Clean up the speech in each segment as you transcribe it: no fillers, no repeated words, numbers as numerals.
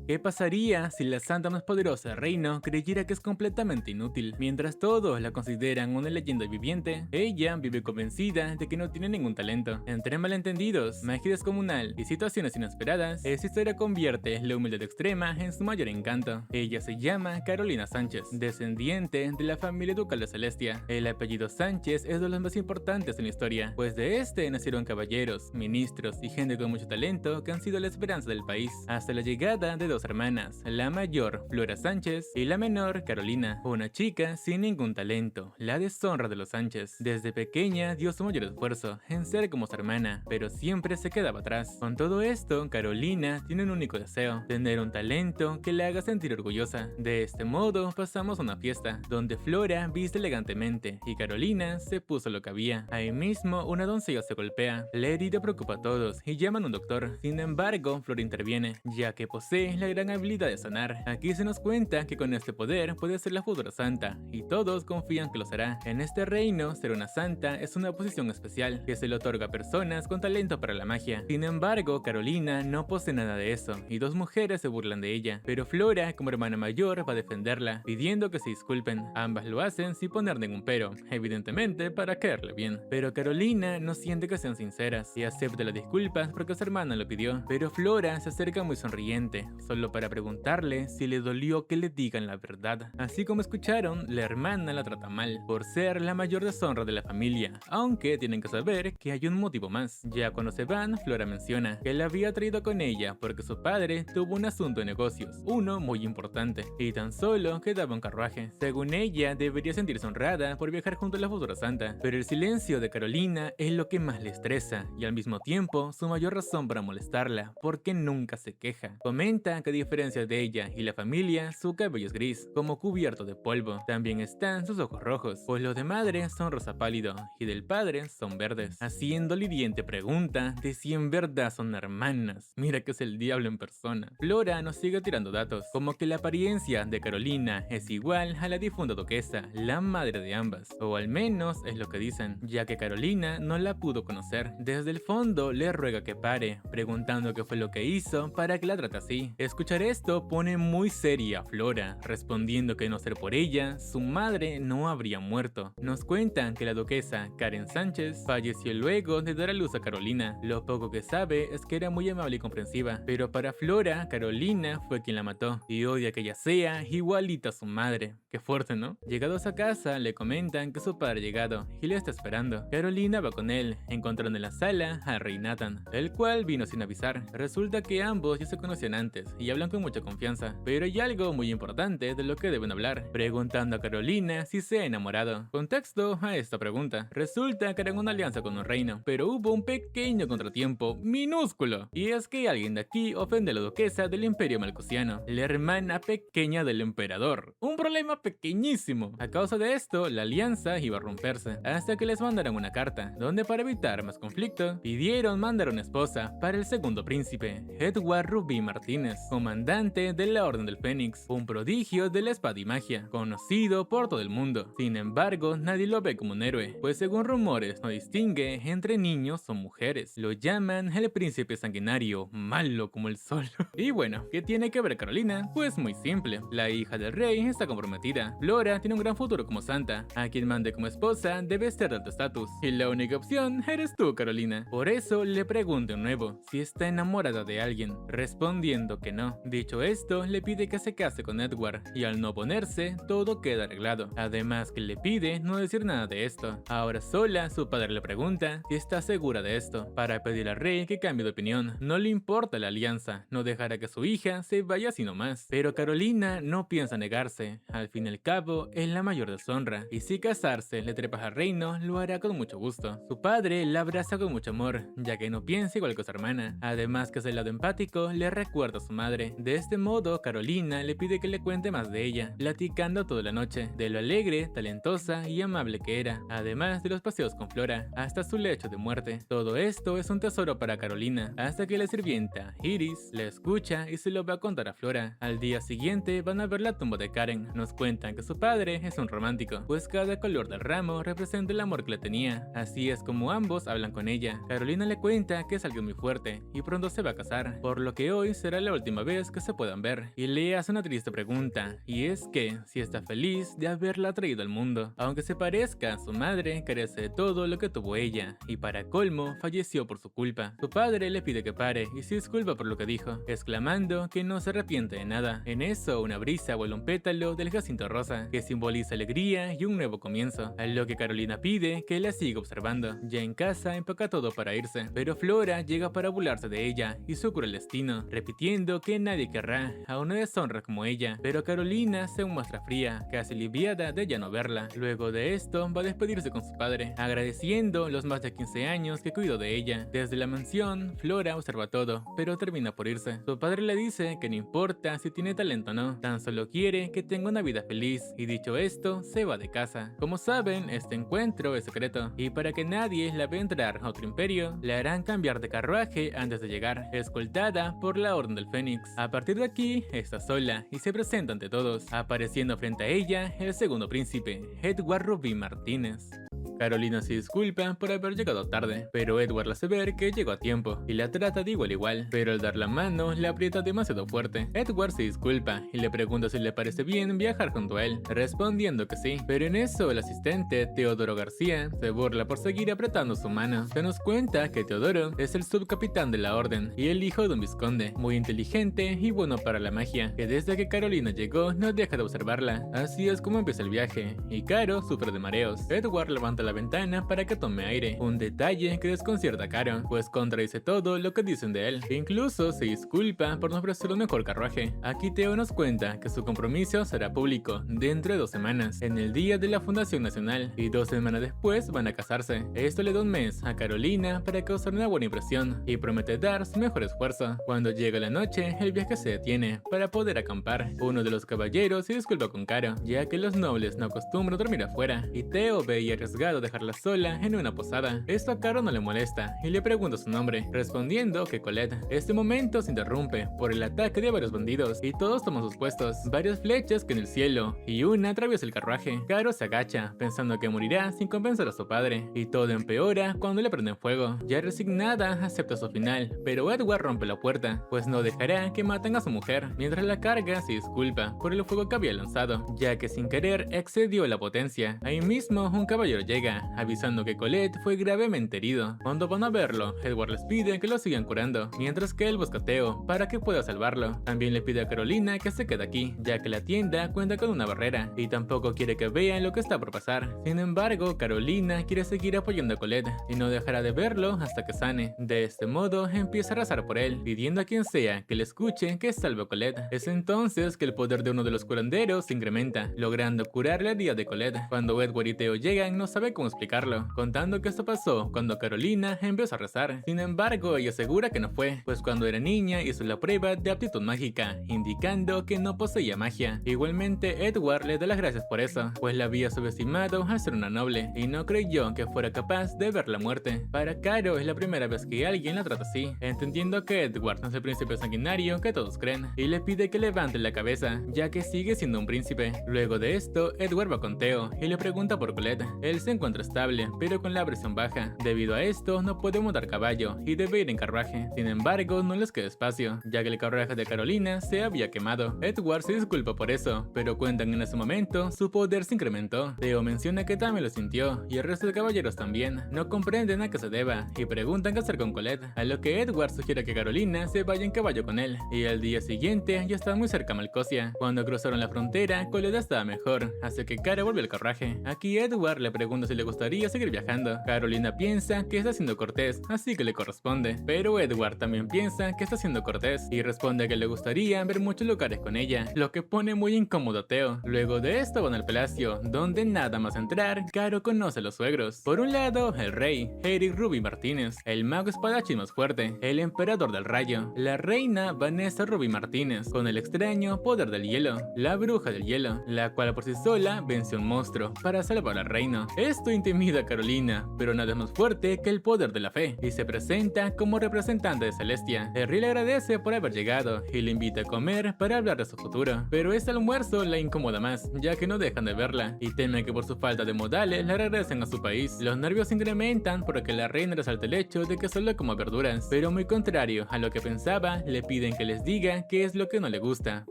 ¿Qué pasaría si la santa más poderosa del reino creyera que es completamente inútil? Mientras todos la consideran una leyenda viviente, ella vive convencida de que no tiene ningún talento. Entre malentendidos, magia descomunal y situaciones inesperadas, esta historia convierte la humildad extrema en su mayor encanto. Ella se llama Carolina Sánchez, descendiente de la familia ducal de Celestia. El apellido Sánchez es de los más importantes en la historia, pues de este nacieron caballeros, ministros y gente con mucho talento que han sido la esperanza del país, hasta la llegada de dos hermanas, la mayor, Flora Sánchez, y la menor, Carolina, una chica sin ningún talento, la deshonra de los Sánchez. Desde pequeña dio su mayor esfuerzo en ser como su hermana, pero siempre se quedaba atrás. Con todo esto, Carolina tiene un único deseo: tener un talento que la haga sentir orgullosa. De este modo, pasamos a una fiesta, donde Flora viste elegantemente y Carolina se puso lo que había. Ahí mismo, una doncella se golpea. La herida preocupa a todos y llaman a un doctor. Sin embargo, Flora interviene, ya que posee la gran habilidad de sanar. Aquí se nos cuenta que con este poder puede ser la futura santa, y todos confían que lo será. En este reino, ser una santa es una posición especial que se le otorga a personas con talento para la magia. Sin embargo, Carolina no posee nada de eso, y dos mujeres se burlan de ella, pero Flora, como hermana mayor, va a defenderla, pidiendo que se disculpen. Ambas lo hacen sin poner ningún pero, evidentemente para caerle bien. Pero Carolina no siente que sean sinceras, y acepta las disculpas porque su hermana lo pidió. Pero Flora se acerca muy sonriente, solo para preguntarle si le dolió que le digan la verdad. Así como escucharon, la hermana la trata mal, por ser la mayor deshonra de la familia, aunque tienen que saber que hay un motivo más. Ya cuando se van, Flora menciona que la había traído con ella porque su padre tuvo un asunto de negocios, uno muy importante, y tan solo quedaba un carruaje. Según ella, debería sentirse honrada por viajar junto a la futura santa, pero el silencio de Carolina es lo que más le estresa, y al mismo tiempo su mayor razón para molestarla, porque nunca se queja. Comenta que a diferencia de ella y la familia, su cabello es gris, como cubierto de polvo. También están sus ojos rojos, pues los de madre son rosa pálido y del padre son verdes, haciendo la hiriente pregunta de si en verdad son hermanas. Mira que es el diablo en persona. Flora nos sigue tirando datos, como que la apariencia de Carolina es igual a la difunta duquesa, la madre de ambas, o al menos es lo que dicen, ya que Carolina no la pudo conocer. Desde el fondo le ruega que pare, preguntando qué fue lo que hizo para que la trate así. Escuchar esto pone muy seria a Flora, respondiendo que no ser por ella, su madre no habría muerto. Nos cuentan que la duquesa Karen Sánchez falleció luego de dar a luz a Carolina. Lo poco que sabe es que era muy amable y comprensiva, pero para Flora, Carolina fue quien la mató, y odia que ella sea igualita a su madre. Qué fuerte, ¿no? Llegados a casa, le comentan que su padre ha llegado y le está esperando. Carolina va con él, encontrando en la sala al rey Nathan, el cual vino sin avisar. Resulta que ambos ya se conocían antes y hablan con mucha confianza, pero hay algo muy importante de lo que deben hablar, preguntando a Carolina si se ha enamorado. Contexto a esta pregunta: resulta que eran una alianza con un reino, pero hubo un pequeño contratiempo, minúsculo, y es que alguien de aquí ofende a la duquesa del Imperio Malcusiano, la hermana pequeña del emperador. Un problema pequeñísimo. A causa de esto, la alianza iba a romperse, hasta que les mandaron una carta, donde para evitar más conflicto, pidieron mandar una esposa para el segundo príncipe, Edward Rubí Martínez, comandante de la Orden del Fénix, un prodigio de la espada y magia, conocido por todo el mundo. Sin embargo, nadie lo ve como un héroe, pues según rumores no distingue entre niños o mujeres. Lo llaman el príncipe sanguinario, malo como el sol. Y bueno, ¿qué tiene que ver Carolina? Pues muy simple, la hija del rey está comprometida. Flora tiene un gran futuro como santa, a quien mande como esposa debe ser de alto estatus, y la única opción eres tú, Carolina. Por eso le pregunto de nuevo si está enamorada de alguien, respondiendo que no. Dicho esto, le pide que se case con Edward, y al no oponerse, todo queda arreglado. Además que le pide no decir nada de esto. Ahora sola, su padre le pregunta si está segura de esto, para pedir al rey que cambie de opinión. No le importa la alianza, no dejará que su hija se vaya así nomás. Pero Carolina no piensa negarse, al fin y al cabo es la mayor deshonra, y si casarse le trepas al reino, lo hará con mucho gusto. Su padre la abraza con mucho amor, ya que no piensa igual que su hermana. Además que ese lado empático le recuerda a su madre. De este modo, Carolina le pide que le cuente más de ella, platicando toda la noche, de lo alegre, talentosa y amable que era, además de los paseos con Flora, hasta su lecho de muerte. Todo esto es un tesoro para Carolina, hasta que la sirvienta, Iris, la escucha y se lo va a contar a Flora. Al día siguiente van a ver la tumba de Karen. Nos cuentan que su padre es un romántico, pues cada color del ramo representa el amor que le tenía. Así es como ambos hablan con ella. Carolina le cuenta que es alguien muy fuerte y pronto se va a casar, por lo que hoy será la última última vez que se puedan ver, y le hace una triste pregunta, y es que si está feliz de haberla traído al mundo. Aunque se parezca, su madre carece de todo lo que tuvo ella, y para colmo, falleció por su culpa. Su padre le pide que pare y se disculpa por lo que dijo, exclamando que no se arrepiente de nada. En eso, una brisa vuela un pétalo del jacinto rosa, que simboliza alegría y un nuevo comienzo, a lo que Carolina pide que la siga observando. Ya en casa, empaca todo para irse, pero Flora llega para burlarse de ella y su cruel destino, repitiendo que nadie querrá a una deshonra como ella, pero Carolina se muestra fría, casi aliviada de ya no verla. Luego de esto, va a despedirse con su padre, agradeciendo los más de 15 años que cuidó de ella. Desde la mansión, Flora observa todo, pero termina por irse. Su padre le dice que no importa si tiene talento o no, tan solo quiere que tenga una vida feliz, y dicho esto, se va de casa. Como saben, este encuentro es secreto, y para que nadie la vea entrar a otro imperio, le harán cambiar de carruaje antes de llegar, escoltada por la Orden del Fénix. A partir de aquí, está sola y se presenta ante todos, apareciendo frente a ella el segundo príncipe, Edward Rubin Martínez. Carolina se disculpa por haber llegado tarde, pero Edward le hace ver que llegó a tiempo y la trata de igual a igual, pero al dar la mano le aprieta demasiado fuerte. Edward se disculpa y le pregunta si le parece bien viajar junto a él, respondiendo que sí, pero en eso el asistente, Teodoro García, se burla por seguir apretando su mano. Se nos cuenta que Teodoro es el subcapitán de la orden y el hijo de un vizconde, muy inteligente y bueno para la magia, que desde que Carolina llegó no deja de observarla. Así es como empieza el viaje, y Caro sufre de mareos. Edward levanta la ventana para que tome aire, un detalle que desconcierta a Caro, pues contradice todo lo que dicen de él. Incluso se disculpa por no ofrecer un mejor carruaje. Aquí Teo nos cuenta que su compromiso será público dentro de 2 semanas, en el día de la Fundación Nacional, y 2 semanas después van a casarse. Esto le da un mes a Carolina para causar una buena impresión, y promete dar su mejor esfuerzo. Cuando llega la noche, el viaje se detiene para poder acampar. Uno de los caballeros se disculpa con Caro, ya que los nobles no acostumbran dormir afuera, y Teo veía arriesgado dejarla sola en una posada. Esto a Caro no le molesta y le pregunta su nombre, respondiendo que Colette. Este momento se interrumpe por el ataque de varios bandidos y todos toman sus puestos. Varias flechas que en el cielo y una atraviesa el carruaje. Caro se agacha, pensando que morirá sin compensar a su padre, y todo empeora cuando le prenden fuego. Ya resignada, acepta su final, pero Edward rompe la puerta, pues no dejará que maten a su mujer. Mientras la carga se disculpa por el fuego que había lanzado, ya que sin querer excedió la potencia. Ahí mismo un caballero llega, avisando que Colette fue gravemente herido. Cuando van a verlo, Edward les pide que lo sigan curando, mientras que él busca a Teo para que pueda salvarlo. También le pide a Carolina que se quede aquí, ya que la tienda cuenta con una barrera, y tampoco quiere que vean lo que está por pasar. Sin embargo, Carolina quiere seguir apoyando a Colette, y no dejará de verlo hasta que sane. De este modo, empieza a rezar por él, pidiendo a quien sea que le escuche que salve a Colette. Es entonces que el poder de uno de los curanderos se incrementa, logrando curar la herida de Colette. Cuando Edward y Teo llegan, no sabe cómo explicarlo, contando que esto pasó cuando Carolina empezó a rezar. Sin embargo, ella asegura que no fue, pues cuando era niña hizo la prueba de aptitud mágica, indicando que no poseía magia. Igualmente, Edward le da las gracias por eso, pues la había subestimado al ser una noble, y no creyó que fuera capaz de ver la muerte. Para Caro es la primera vez que alguien la trata así, entendiendo que Edward no es el príncipe sanguinario que todos creen, y le pide que levante la cabeza, ya que sigue siendo un príncipe. Luego de esto, Edward va con Teo y le pregunta por Colette. Él se encuentra estable, pero con la presión baja. Debido a esto, no puede montar caballo y debe ir en carruaje. Sin embargo, no les queda espacio, ya que el carruaje de Carolina se había quemado. Edward se disculpa por eso, pero cuentan en ese momento su poder se incrementó. Teo menciona que también lo sintió, y el resto de caballeros también. No comprenden a qué se deba y preguntan qué hacer con Colette, a lo que Edward sugiere que Carolina se vaya en caballo con él, y al día siguiente ya estaba muy cerca a Malcosia. Cuando cruzaron la frontera, Colette estaba mejor, así que Caro vuelve al carruaje. Aquí Edward le pregunta si le gustaría seguir viajando. Carolina piensa que está siendo cortés, así que le corresponde, pero Edward también piensa que está siendo cortés y responde que le gustaría ver muchos lugares con ella, lo que pone muy incómodo a Teo. Luego de esto van al palacio, donde nada más entrar, Caro conoce a los suegros. Por un lado, el rey, Eric Rubin Martínez, el mago espadachín más fuerte, el emperador del rayo, la reina Vanessa Rubin Martínez, con el extraño poder del hielo, la bruja del hielo, la cual por sí sola venció a un monstruo para salvar al reino. Esto Esto intimida a Carolina, pero nada es más fuerte que el poder de la fe, y se presenta como representante de Celestia. El rey le agradece por haber llegado y le invita a comer para hablar de su futuro, pero este almuerzo la incomoda más, ya que no dejan de verla, y teme que por su falta de modales la regresen a su país. Los nervios se incrementan porque la reina resalta el hecho de que solo come verduras, pero muy contrario a lo que pensaba, le piden que les diga qué es lo que no le gusta,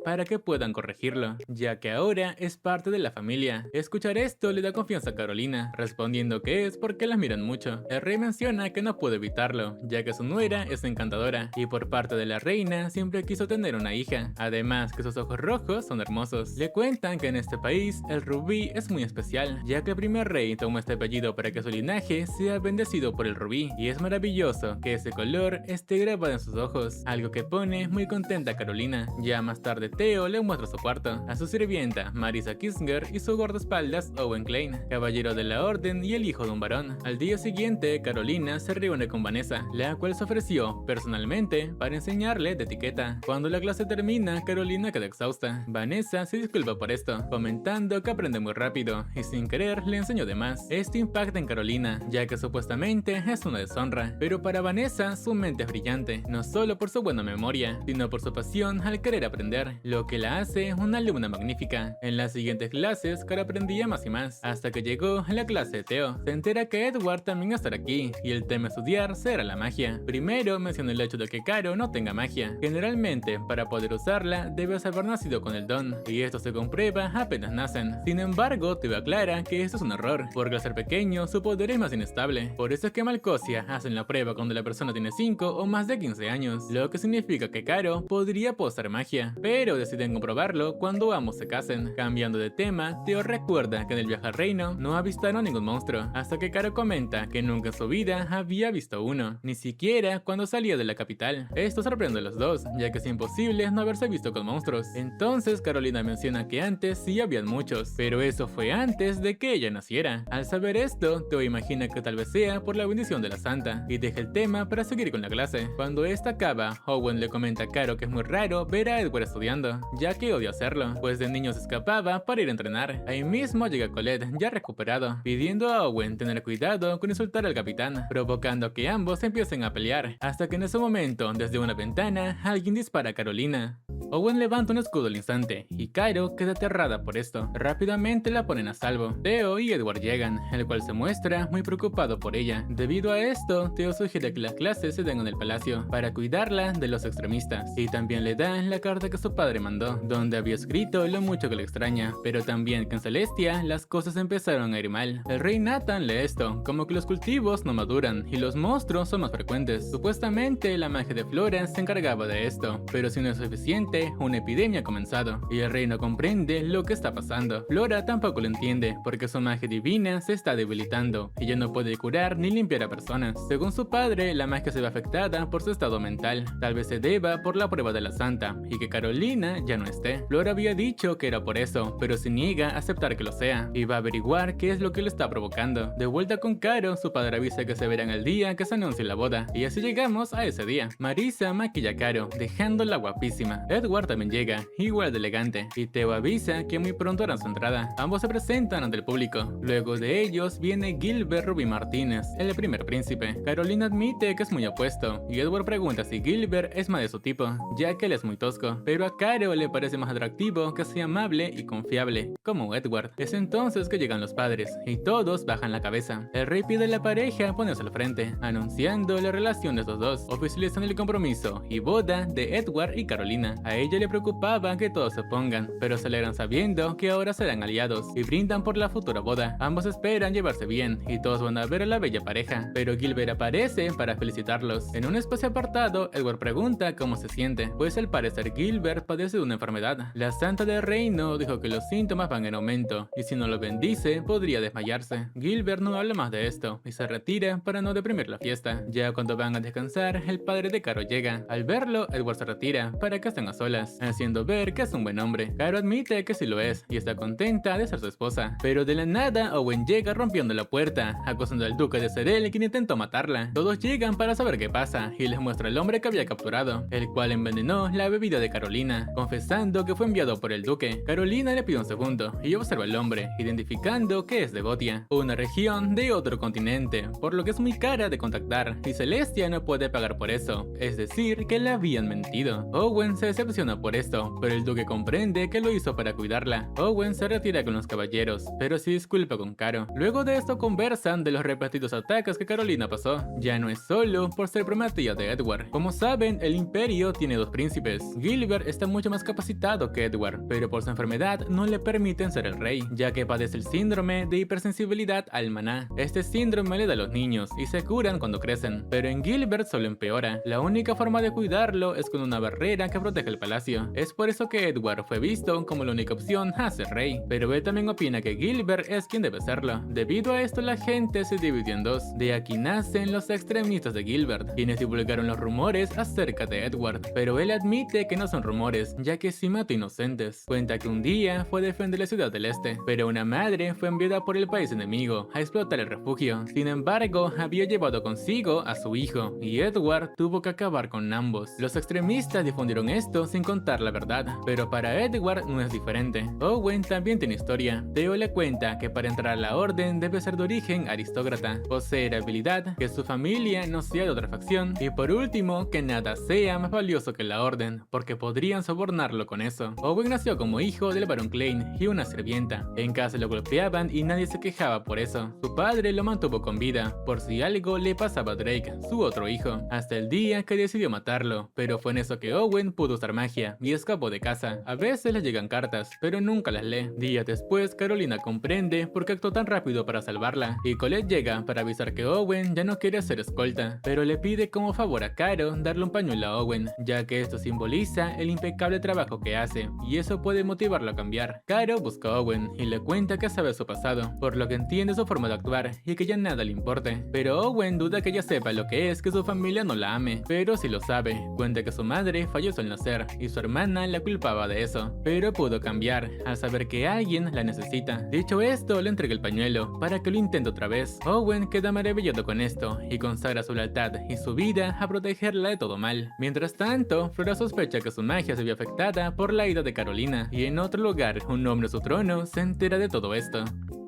para que puedan corregirlo, ya que ahora es parte de la familia. Escuchar esto le da confianza a Carolina, respondiendo que es porque la miran mucho. El rey menciona que no puede evitarlo, ya que su nuera es encantadora, y por parte de la reina siempre quiso tener una hija, además que sus ojos rojos son hermosos. Le cuentan que en este país el rubí es muy especial, ya que el primer rey tomó este apellido para que su linaje sea bendecido por el rubí, y es maravilloso que ese color esté grabado en sus ojos, algo que pone muy contenta a Carolina. Ya más tarde Theo le muestra su cuarto, a su sirvienta Marisa Kissinger y su guardaespaldas Owen Klein, caballero de la orden y el hijo de un varón. Al día siguiente, Carolina se reúne con Vanessa, la cual se ofreció personalmente para enseñarle de etiqueta. Cuando la clase termina, Carolina queda exhausta. Vanessa se disculpa por esto, comentando que aprende muy rápido y sin querer le enseñó de más. Esto impacta en Carolina, ya que supuestamente es una deshonra, pero para Vanessa su mente es brillante, no solo por su buena memoria, sino por su pasión al querer aprender, lo que la hace una alumna magnífica. En las siguientes clases, Cara aprendía más y más, hasta que llegó a la clase de Theo. Se entera que Edward también estará aquí, y el tema a estudiar será la magia. Primero menciona el hecho de que Caro no tenga magia. Generalmente, para poder usarla, debes haber nacido con el don, y esto se comprueba apenas nacen. Sin embargo, Theo aclara que esto es un error, porque al ser pequeño, su poder es más inestable. Por eso es que Malcosia hacen la prueba cuando la persona tiene 5 o más de 15 años, lo que significa que Caro podría poseer magia, pero deciden comprobarlo cuando ambos se casen. Cambiando de tema, Theo recuerda que en el viaje al reino no avistaron ningún monstruo, hasta que Caro comenta que nunca en su vida había visto uno, ni siquiera cuando salía de la capital. Esto sorprende a los dos, ya que es imposible no haberse visto con monstruos. Entonces Carolina menciona que antes sí habían muchos, pero eso fue antes de que ella naciera. Al saber esto, Theo imagina que tal vez sea por la bendición de la santa, y deja el tema para seguir con la clase. Cuando esta acaba, Owen le comenta a Caro que es muy raro ver a Edward estudiando, ya que odia hacerlo, pues de niño se escapaba para ir a entrenar. Ahí mismo llega Colette, ya recuperado, pidiendo a Owen tener cuidado con insultar al capitán, provocando que ambos empiecen a pelear, hasta que en ese momento, desde una ventana, alguien dispara a Carolina. Owen levanta un escudo al instante, y Caro queda aterrada por esto. Rápidamente la ponen a salvo. Theo y Edward llegan, el cual se muestra muy preocupado por ella. Debido a esto, Theo sugiere que las clases se den en el palacio, para cuidarla de los extremistas, y también le da la carta que su padre mandó, donde había escrito lo mucho que le extraña, pero también que en Celestia las cosas empezaron a ir mal. El rey Nathan lee esto, como que los cultivos no maduran, y los monstruos son más frecuentes. Supuestamente la magia de Flora se encargaba de esto, pero si no es suficiente, una epidemia ha comenzado, y el rey no comprende lo que está pasando. Flora tampoco lo entiende, porque su magia divina se está debilitando, y ya no puede curar ni limpiar a personas. Según su padre, la magia se ve afectada por su estado mental, tal vez se deba por la prueba de la santa, y que Carolina ya no esté. Flora había dicho que era por eso, pero se niega a aceptar que lo sea, y va a averiguar qué es lo que lo está provocando. De vuelta con Caro, su padre avisa que se verán el día que se anuncie la boda, y así llegamos a ese día. Marisa maquilla a Caro, dejándola guapísima. Edward también llega, igual de elegante, y Theo avisa que muy pronto harán su entrada. Ambos se presentan ante el público. Luego de ellos viene Gilbert Rubí Martínez, el primer príncipe. Carolina admite que es muy opuesto, y Edward pregunta si Gilbert es más de su tipo, ya que él es muy tosco, pero a Caro le parece más atractivo que sea amable y confiable, como Edward. Es entonces que llegan los padres, y todos bajan la cabeza. El rey pide a la pareja ponerse al frente, anunciando la relación de estos dos, oficializan el compromiso y boda de Edward y Carolina. A ella le preocupaba que todos se opongan, pero se alegran sabiendo que ahora serán aliados, y brindan por la futura boda. Ambos esperan llevarse bien, y todos van a ver a la bella pareja, pero Gilbert aparece para felicitarlos. En un espacio apartado, Edward pregunta cómo se siente, pues al parecer Gilbert padece de una enfermedad. La santa del reino dijo que los síntomas van en aumento, y si no lo bendice, podría desmayarse. Gilbert no habla más de esto, y se retira para no deprimir la fiesta. Ya cuando van a descansar, el padre de Caro llega. Al verlo, Edward se retira para que estén a solas, haciendo ver que es un buen hombre. Caro admite que sí lo es, y está contenta de ser su esposa. Pero de la nada, Owen llega rompiendo la puerta, acusando al duque de ser él quien intentó matarla. Todos llegan para saber qué pasa, y les muestra el hombre que había capturado, el cual envenenó la bebida de Carolina, confesando que fue enviado por el duque. Carolina le pide un segundo, y observa al hombre, identificando que es Devoto. Scotia, una región de otro continente, por lo que es muy cara de contactar, y Celestia no puede pagar por eso, es decir, que le habían mentido. Owen se decepciona por esto, pero el duque comprende que lo hizo para cuidarla. Owen se retira con los caballeros, pero se disculpa con Caro. Luego de esto conversan de los repetidos ataques que Carolina pasó. Ya no es solo por ser prometida de Edward. Como saben, el imperio tiene dos príncipes. Gilbert está mucho más capacitado que Edward, pero por su enfermedad no le permiten ser el rey, ya que padece el síndrome de hipersensibilidad al maná. Este síndrome le da a los niños y se curan cuando crecen, pero en Gilbert solo empeora. La única forma de cuidarlo es con una barrera que protege el palacio. Es por eso que Edward fue visto como la única opción a ser rey, pero él también opina que Gilbert es quien debe serlo. Debido a esto la gente se dividió en dos. De aquí nacen los extremistas de Gilbert, quienes divulgaron los rumores acerca de Edward, pero él admite que no son rumores, ya que sí mató inocentes. Cuenta que un día fue a defender la ciudad del este, pero una madre fue enviada por el país enemigo a explotar el refugio. Sin embargo, había llevado consigo a su hijo, y Edward tuvo que acabar con ambos. Los extremistas difundieron esto sin contar la verdad, pero para Edward no es diferente. Owen también tiene historia. Theo le cuenta que para entrar a la orden debe ser de origen aristócrata, poseer habilidad, que su familia no sea de otra facción, y por último, que nada sea más valioso que la orden, porque podrían sobornarlo con eso. Owen nació como hijo del barón Klein y una sirvienta. En casa lo golpeaban y nadie se quejaba por eso. Su padre lo mantuvo con vida, por si algo le pasaba a Drake, su otro hijo, hasta el día que decidió matarlo, pero fue en eso que Owen pudo usar magia y escapó de casa. A veces le llegan cartas, pero nunca las lee. Días después, Carolina comprende por qué actuó tan rápido para salvarla, y Colette llega para avisar que Owen ya no quiere ser escolta, pero le pide como favor a Caro darle un pañuelo a Owen, ya que esto simboliza el impecable trabajo que hace, y eso puede motivarlo a cambiar. Caro busca a Owen y le cuenta que sabe su pasado, por lo que entiende su forma de actuar y que ya nada le importe, pero Owen duda que ella sepa lo que es que su familia no la ame, pero sí lo sabe. Cuenta que su madre falleció al nacer y su hermana la culpaba de eso, pero pudo cambiar al saber que alguien la necesita. Dicho esto, le entrega el pañuelo para que lo intente otra vez. Owen queda maravillado con esto y consagra su lealtad y su vida a protegerla de todo mal. Mientras tanto, Flora sospecha que su magia se vio afectada por la ida de Carolina, y en otro lugar, un hombre a su trono se entera de todo esto.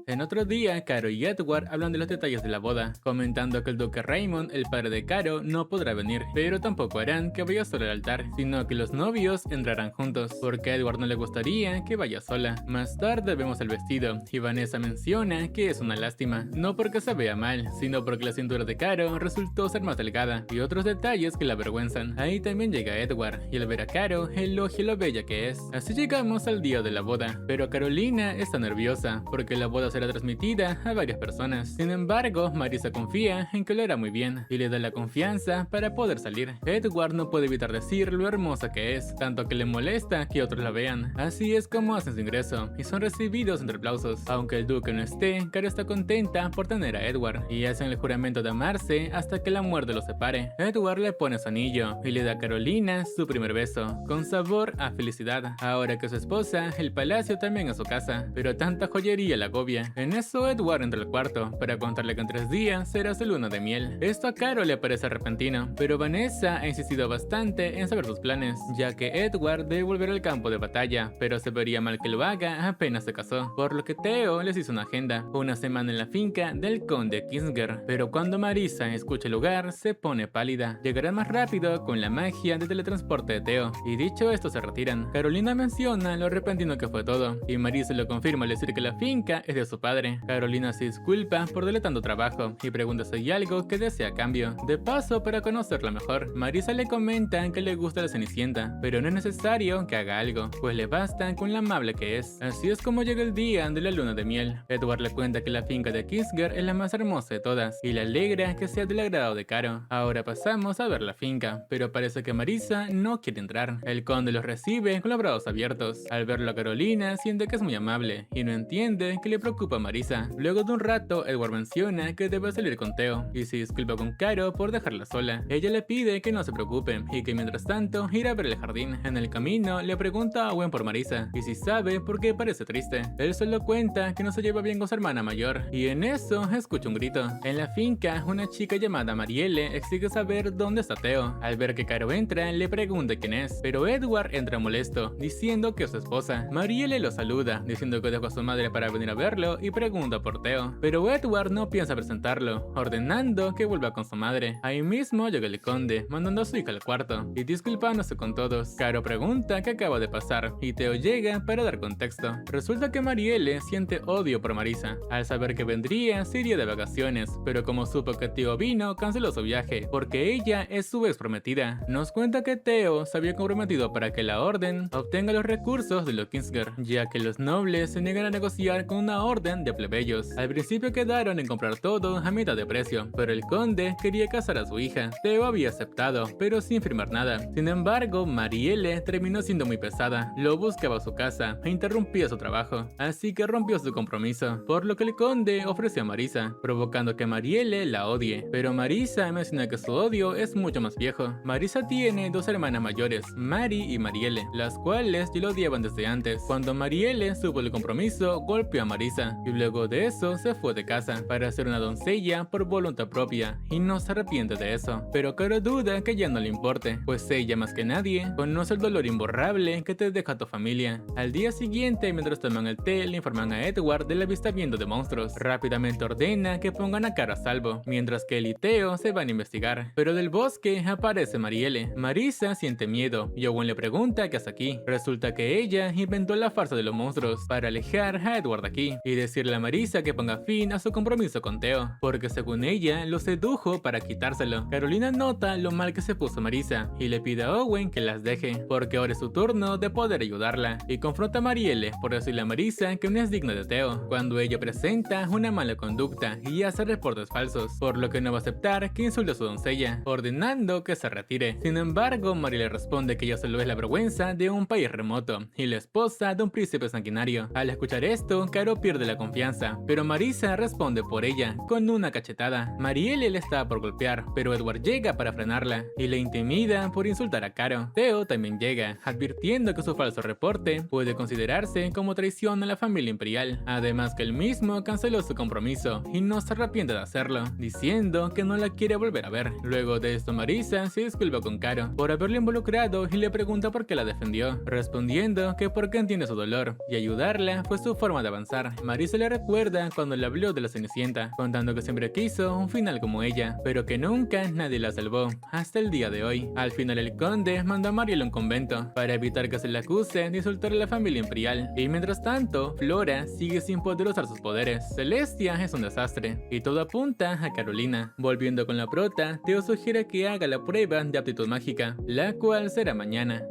En otro día, Caro y Edward hablan de los detalles de la boda, comentando que el duque Raymond, el padre de Caro, no podrá venir, pero tampoco harán que vaya solo al altar, sino que los novios entrarán juntos, porque a Edward no le gustaría que vaya sola. Más tarde vemos el vestido, y Vanessa menciona que es una lástima, no porque se vea mal, sino porque la cintura de Caro resultó ser más delgada, y otros detalles que la avergüenzan. Ahí también llega Edward, y al ver a Caro, elogia lo bella que es. Así llegamos al día de la boda, pero Carolina está nerviosa, porque la boda será transmitida a varias personas. Sin embargo, Marisa confía en que lo hará muy bien y le da la confianza para poder salir. Edward no puede evitar decir lo hermosa que es, tanto que le molesta que otros la vean. Así es como hacen su ingreso y son recibidos entre aplausos. Aunque el duque no esté, Caro está contenta por tener a Edward y hacen el juramento de amarse hasta que la muerte los separe. Edward le pone su anillo y le da a Carolina su primer beso, con sabor a felicidad. Ahora que su esposa, el palacio también es su casa, pero tanta joyería la agobia. En eso Edward entra al cuarto para contarle que en 3 días será su luna de miel. Esto a Caro le parece repentino, pero Vanessa ha insistido bastante en saber sus planes, ya que Edward debe volver al campo de batalla, pero se vería mal que lo haga apenas se casó, por lo que Theo les hizo una agenda, una semana en la finca del conde Kingsger. Pero cuando Marisa escucha el lugar, se pone pálida. Llegará más rápido con la magia de teletransporte de Theo, y dicho esto se retiran. Carolina menciona lo repentino que fue todo, y Marisa lo confirma al decir que la finca es de su padre. Carolina se disculpa por darle tanto trabajo y pregunta si hay algo que desea a cambio. De paso, para conocerla mejor, Marisa le comenta que le gusta la Cenicienta, pero no es necesario que haga algo, pues le basta con la amable que es. Así es como llega el día de la luna de miel. Edward le cuenta que la finca de Kingsger es la más hermosa de todas y le alegra que sea del agrado de Caro. Ahora pasamos a ver la finca, pero parece que Marisa no quiere entrar. El conde los recibe con los brazos abiertos. Al verlo a Carolina, siente que es muy amable y no entiende que le preocupa a Marisa. Luego de un rato, Edward menciona que debe salir con Theo y se disculpa con Caro por dejarla sola. Ella le pide que no se preocupe y que mientras tanto irá a ver el jardín. En el camino le pregunta a Owen por Marisa y si sabe por qué parece triste. Él solo cuenta que no se lleva bien con su hermana mayor y en eso escucha un grito. En la finca, una chica llamada Marielle exige saber dónde está Theo. Al ver que Caro entra, le pregunta quién es, pero Edward entra molesto, diciendo que es su esposa. Marielle lo saluda, diciendo que dejó a su madre para venir a verlo Teo y pregunta por Teo, pero Edward no piensa presentarlo, ordenando que vuelva con su madre. Ahí mismo llega el conde, mandando a su hija al cuarto y disculpándose con todos. Caro pregunta qué acaba de pasar y Teo llega para dar contexto. Resulta que Marielle siente odio por Marisa. Al saber que vendría, se iría de vacaciones, pero como supo que Teo vino, canceló su viaje, porque ella es su ex prometida. Nos cuenta que Teo se había comprometido para que la orden obtenga los recursos de los Kingsguard, ya que los nobles se niegan a negociar con una orden de plebeyos. Al principio quedaron en comprar todo a mitad de precio, pero el conde quería casar a su hija. Teo había aceptado, pero sin firmar nada. Sin embargo, Marielle terminó siendo muy pesada, lo buscaba a su casa e interrumpía su trabajo, así que rompió su compromiso, por lo que el conde ofreció a Marisa, provocando que Marielle la odie. Pero Marisa menciona que su odio es mucho más viejo. Marisa tiene dos hermanas mayores, Mari y Marielle, las cuales ya lo odiaban desde antes. Cuando Marielle supo el compromiso, golpeó a Marisa y luego de eso se fue de casa para ser una doncella por voluntad propia y no se arrepiente de eso. Pero Caro duda que ya no le importe, pues ella más que nadie conoce el dolor imborrable que te deja tu familia. Al día siguiente, mientras toman el té, le informan a Edward del avistamiento de monstruos. Rápidamente ordena que pongan a Caro a salvo, mientras que él y Teo se van a investigar. Pero del bosque aparece Marielle. Marisa siente miedo y Owen le pregunta qué hace aquí. Resulta que ella inventó la farsa de los monstruos para alejar a Edward de aquí y decirle a Marisa que ponga fin a su compromiso con Teo, porque según ella lo sedujo para quitárselo. Carolina nota lo mal que se puso Marisa y le pide a Owen que las deje, porque ahora es su turno de poder ayudarla, y confronta a Marielle por decirle a Marisa que no es digna de Teo, cuando ella presenta una mala conducta y hace reportes falsos, por lo que no va a aceptar que insulte a su doncella, ordenando que se retire. Sin embargo, Marielle responde que ella solo es la vergüenza de un país remoto y la esposa de un príncipe sanguinario. Al escuchar esto, Caro pierde la confianza, pero Marisa responde por ella con una cachetada. Marielle le está por golpear, pero Edward llega para frenarla y le intimida por insultar a Caro. Teo también llega, advirtiendo que su falso reporte puede considerarse como traición a la familia imperial, además que él mismo canceló su compromiso y no se arrepiente de hacerlo, diciendo que no la quiere volver a ver. Luego de esto, Marisa se disculpa con Caro por haberle involucrado y le pregunta por qué la defendió, respondiendo que porque entiende su dolor y ayudarla fue su forma de avanzar. Marisa le recuerda cuando le habló de la Cenicienta, contando que siempre quiso un final como ella, pero que nunca nadie la salvó, hasta el día de hoy. Al final el conde mandó a Marielle a un convento para evitar que se le acuse de insultar a la familia imperial, y mientras tanto, Flora sigue sin poder usar sus poderes. Celestia es un desastre, y todo apunta a Carolina. Volviendo con la prota, Teo sugiere que haga la prueba de aptitud mágica, la cual será mañana.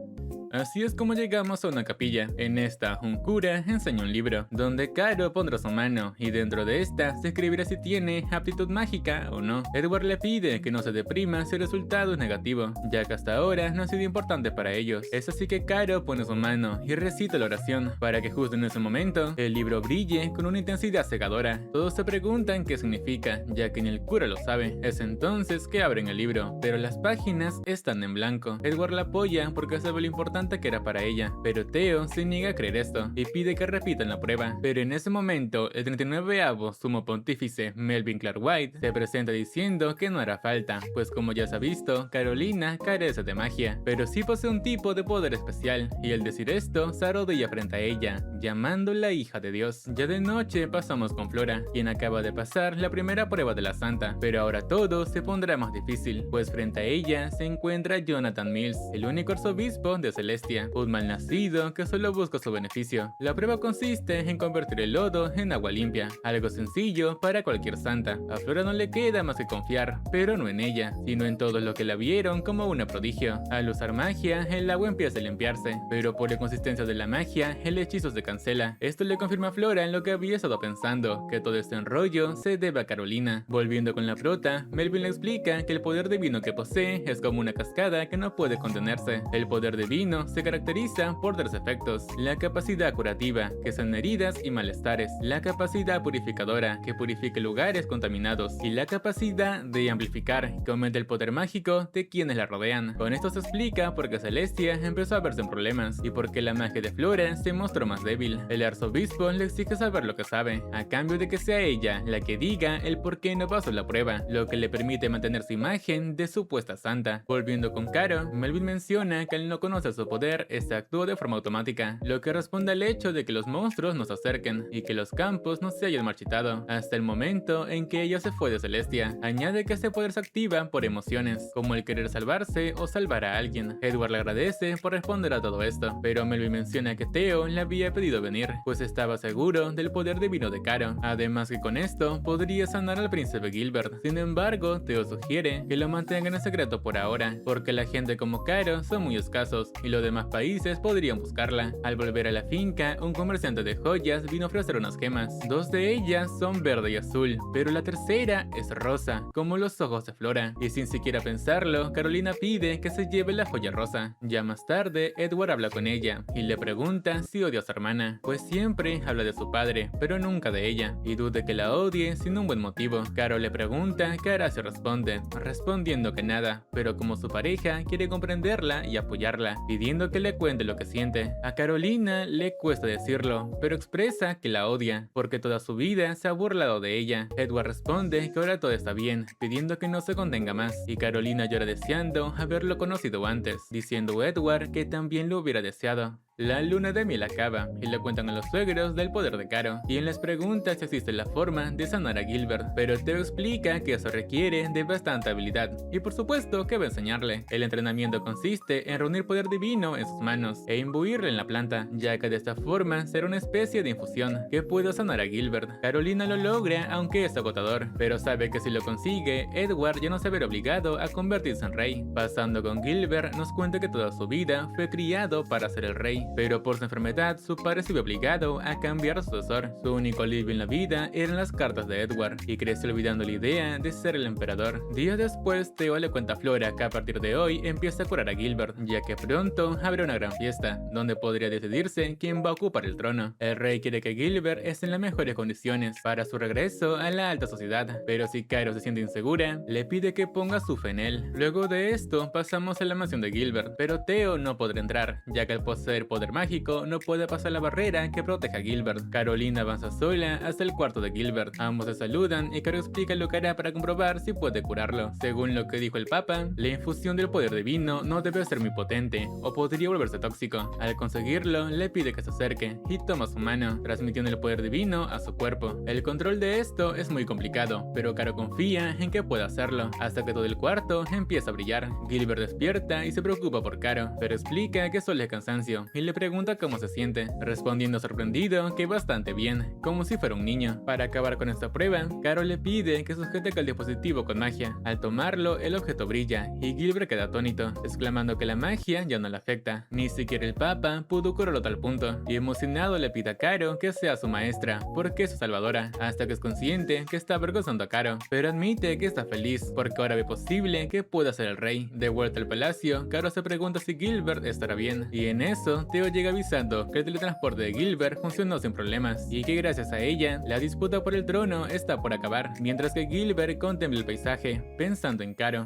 Así es como llegamos a una capilla. En esta, un cura enseña un libro, donde Caro pondrá su mano, y dentro de esta se escribirá si tiene aptitud mágica o no. Edward le pide que no se deprima si el resultado es negativo, ya que hasta ahora no ha sido importante para ellos. Es así que Caro pone su mano y recita la oración, para que justo en ese momento, el libro brille con una intensidad cegadora. Todos se preguntan qué significa, ya que ni el cura lo sabe. Es entonces que abren el libro, pero las páginas están en blanco. Edward la apoya porque sabe lo importante que era para ella, pero Teo se niega a creer esto y pide que repitan la prueba. Pero en ese momento, el 39avo sumo pontífice Melvin Clark White se presenta diciendo que no hará falta, pues como ya se ha visto, Carolina carece de magia, pero sí posee un tipo de poder especial, y al decir esto, se arrodilla frente a ella, llamándola hija de Dios. Ya de noche pasamos con Flora, quien acaba de pasar la primera prueba de la santa, pero ahora todo se pondrá más difícil, pues frente a ella se encuentra Jonathan Mills, el único arzobispo de Celestia, un malnacido que solo busca su beneficio. La prueba consiste en convertir el lodo en agua limpia, algo sencillo para cualquier santa. A Flora no le queda más que confiar, pero no en ella, sino en todos los que la vieron como una prodigio. Al usar magia, el agua empieza a limpiarse, pero por la consistencia de la magia, el hechizo se cancela. Esto le confirma a Flora en lo que había estado pensando, que todo este enrollo se debe a Carolina. Volviendo con la prota, Melvin le explica que el poder divino que posee es como una cascada que no puede contenerse. El poder divino se caracteriza por tres efectos: la capacidad curativa, que son heridas y malestares; la capacidad purificadora, que purifica lugares contaminados; y la capacidad de amplificar, que aumenta el poder mágico de quienes la rodean. Con esto se explica por qué Celestia empezó a verse en problemas y por qué la magia de Flora se mostró más débil. El arzobispo le exige saber lo que sabe, a cambio de que sea ella la que diga el por qué no pasó la prueba, lo que le permite mantener su imagen de supuesta santa. Volviendo con Caro, Melvin menciona que él no conoce a su su poder, este actúa de forma automática, lo que responde al hecho de que los monstruos no se acerquen y que los campos no se hayan marchitado, hasta el momento en que ella se fue de Celestia. Añade que este poder se activa por emociones, como el querer salvarse o salvar a alguien. Edward le agradece por responder a todo esto, pero Melvin menciona que Theo le había pedido venir, pues estaba seguro del poder divino de Caro, además que con esto podría sanar al príncipe Gilbert. Sin embargo, Theo sugiere que lo mantengan en secreto por ahora, porque la gente como Caro son muy escasos y los demás países podrían buscarla. Al volver a la finca, un comerciante de joyas vino a ofrecer unas gemas. Dos de ellas son verde y azul, pero la tercera es rosa, como los ojos de Flora, y sin siquiera pensarlo, Carolina pide que se lleve la joya rosa. Ya más tarde, Edward habla con ella y le pregunta si odia a su hermana, pues siempre habla de su padre, pero nunca de ella, y duda que la odie sin un buen motivo. Caro le pregunta qué hará si responde, respondiendo que nada, pero como su pareja quiere comprenderla y apoyarla, pidiendo que le cuente lo que siente. A Carolina le cuesta decirlo, pero expresa que la odia, porque toda su vida se ha burlado de ella. Edward responde que ahora todo está bien, pidiendo que no se contenga más, y Carolina llora deseando haberlo conocido antes, diciendo Edward que también lo hubiera deseado. La luna de miel acaba y le cuentan a los suegros del poder de Caro, quien les pregunta si existe la forma de sanar a Gilbert, pero Theo explica que eso requiere de bastante habilidad y por supuesto que va a enseñarle. El entrenamiento consiste en reunir poder divino en sus manos e imbuirlo en la planta, ya que de esta forma será una especie de infusión que pueda sanar a Gilbert. Carolina lo logra aunque es agotador, pero sabe que si lo consigue, Edward ya no se verá obligado a convertirse en rey. Pasando con Gilbert, nos cuenta que toda su vida fue criado para ser el rey, pero por su enfermedad su padre se vio obligado a cambiar su sucesor. Su único alivio en la vida eran las cartas de Edward, y creció olvidando la idea de ser el emperador. Días después, Theo le cuenta a Flora que a partir de hoy empieza a curar a Gilbert, ya que pronto habrá una gran fiesta, donde podría decidirse quién va a ocupar el trono. El rey quiere que Gilbert esté en las mejores condiciones para su regreso a la alta sociedad, pero si Caro se siente insegura, le pide que ponga su fe en él. Luego de esto, pasamos a la mansión de Gilbert, pero Theo no podrá entrar, ya que al poseer poder mágico no puede pasar la barrera que protege a Gilbert. Carolina avanza sola hasta el cuarto de Gilbert. Ambos se saludan y Caro explica lo que hará para comprobar si puede curarlo. Según lo que dijo el Papa, la infusión del poder divino no debe ser muy potente o podría volverse tóxico. Al conseguirlo, le pide que se acerque y toma su mano, transmitiendo el poder divino a su cuerpo. El control de esto es muy complicado, pero Caro confía en que pueda hacerlo, hasta que todo el cuarto empieza a brillar. Gilbert despierta y se preocupa por Caro, pero explica que solo es cansancio y le pregunta cómo se siente, respondiendo sorprendido que bastante bien, como si fuera un niño. Para acabar con esta prueba, Caro le pide que sujete el dispositivo con magia. Al tomarlo, el objeto brilla y Gilbert queda atónito, exclamando que la magia ya no le afecta. Ni siquiera el Papa pudo curarlo a tal punto, y emocionado le pide a Caro que sea su maestra, porque es su salvadora, hasta que es consciente que está avergonzando a Caro, pero admite que está feliz, porque ahora ve posible que pueda ser el rey. De vuelta al palacio, Caro se pregunta si Gilbert estará bien, y en eso, Theo llega avisando que el teletransporte de Gilbert funcionó sin problemas y que gracias a ella la disputa por el trono está por acabar, mientras que Gilbert contempla el paisaje pensando en Caro.